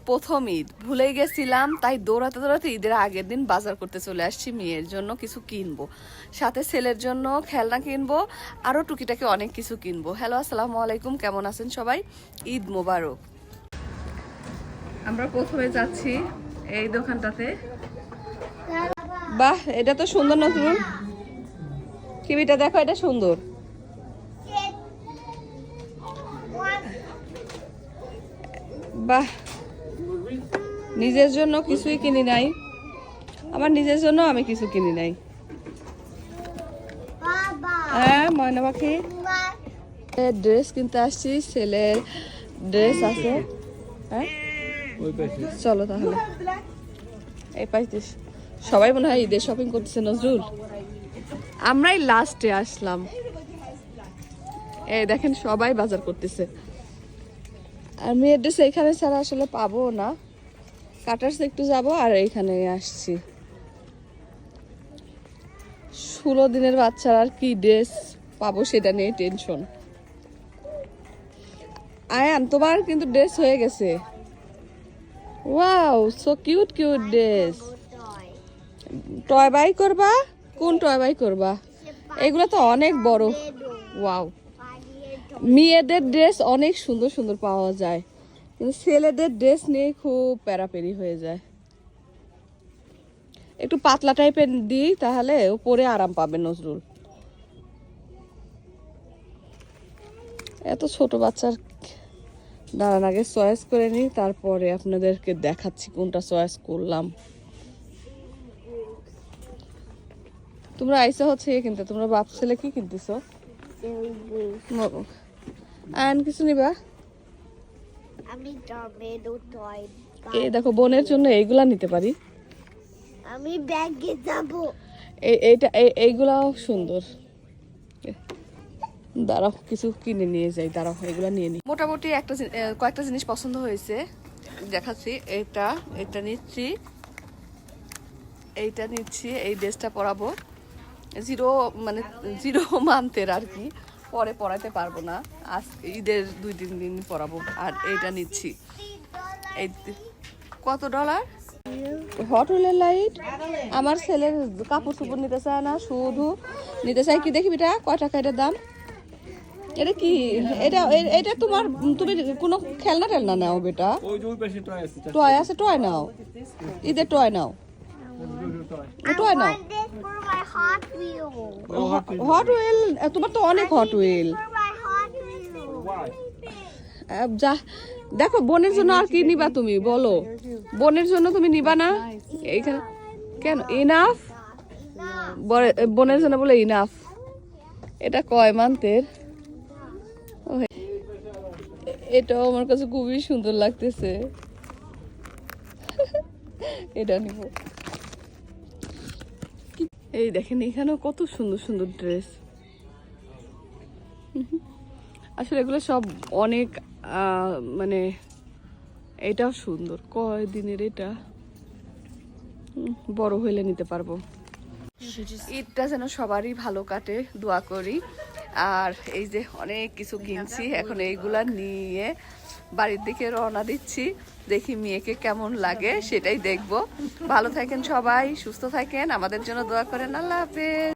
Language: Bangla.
প্রথম ঈদ ভুলেই গেছিলাম, তাই দৌড়াতে দৌড়াতে ঈদের আগের দিন বাজার করতে চলে আসছি। মেয়ের জন্য কিছু কিনবো, সাথে ছেলের জন্য খেলনা কিনবো, আরও টুকিটাকি অনেক কিছু কিনবো। হ্যালো, আসসালামু আলাইকুম, কেমন আছেন সবাই? ঈদ মোবারক। আমরা প্রথমে যাচ্ছি এই দোকানটাতে। বাহ, এটা তো সুন্দর নতুন টিভিটা, দেখো এটা সুন্দর। বাহ, নিজের জন্য কিছুই কিনি নাই, আমার নিজের জন্য আমি কিছু কিনি নাই। হ্যাঁ ময়না পাখি, ড্রেস কিনতে আসছি, ছেলের ড্রেস আছে। হ্যাঁ চলো তাহলে। এই পাইছিস, সবাই মনে হয় ঈদের শপিং করতেছে। নজরুল, আমরাই লাস্টে আসলাম। এই দেখেন সবাই বাজার করতেছে, আর মেয়ের ড্রেস এখানে ছাড়া আসলে পাবো না। কাটার্স একটু যাব, আর এইখানে আসছি। 16 দিনের বাচ্চার আর কি ড্রেস পাবো সেটা নিয়ে টেনশন। আয়ান, তোমার কিন্তু ড্রেস হয়ে গেছে। Wow, so cute cute dress. Toy buy করবা? কোন টয় বাই করবা? এগুলো তো অনেক বড়। ওয়াও, মেয়েদের ড্রেস অনেক সুন্দর সুন্দর পাওয়া যায়, কিন্তু ছেলেদের ড্রেস নিয়ে খুব প্যারাপেরি হয়ে যায়। একটু পাতলা টাইপের দিই, তাহলে ও পরে আরাম পাবে নজরুল। এত ছোট বাচ্চার দাঁড়ান, আগে চয়েস করে নিই, তারপরে আপনাদেরকে দেখাচ্ছি কোনটা চয়েস করলাম। তোমরা আইসা হচ্ছে কিনতে, তোমরা বাপ ছেলে কি কিনতেছো? আন কিছু নিবা? আমি টমেটো টয়। এই দেখো, বোনের জন্য এইগুলা নিতে পারি। আমি ব্যাগে যাব। এইগুলাও সুন্দর। দাঁড়াও, কিছু কিনে নিয়ে যাই, দাঁড়াও এগুলা নিয়ে নিই। মোটামুটি কয়েকটা জিনিস পছন্দ হয়েছে, দেখাচ্ছি। এটা নিচ্ছি, এইটা নিচ্ছি। এই ড্রেসটা পরাবো, জিরো মান্থের আর কি, পরে পরাতে পারবো না, আজ ঈদের 2-3 দিন পরাবো। আর এইটা নিচ্ছি। এই কত ডলার? হট হুইলের লাইট। আমার ছেলের কাপড় চোপড় নিতে চায় না, শুধু নিতে চাই কি দেখি এটা কয় টাকা এটার দাম। এটা কি? এটা তুমি কোনো খেলনা টেলনা নাও বেটা? টয় আছে, টয় নাও, ঈদের টয় নাও, টয় নাও। হট হুইল, তোমার তো অনেক হট হুইল। যা দেখো, বোনের জন্য আর কি নিবা তুমি বলো? বোনের জন্য তুমি নিবা না? এইখানে কেন? ইনাফ, বোনের জন্য বলে ইনাফ। এটা কয় মান্থের? এটাও আমার কাছে খুবই সুন্দর লাগতেছে, এটা নিব। এই দেখেন, এখানেও কত সুন্দর সুন্দর ড্রেস। আসলে এগুলো সব অনেক মানে এটাও সুন্দর। কয় দিনের এটা? বড় হইলে নিতে পারবো। ঈদটা যেন সবারই ভালো কাটে, দোয়া করি। আর এই যে অনেক কিছু কিনছি, এখন এইগুলা নিয়ে বাড়ির দিকে রওনা দিচ্ছি। দেখি মেয়েকে কেমন লাগে সেটাই দেখবো। ভালো থাকেন সবাই, সুস্থ থাকেন, আমাদের জন্য দোয়া করেন। আল্লাহ হাফেজ।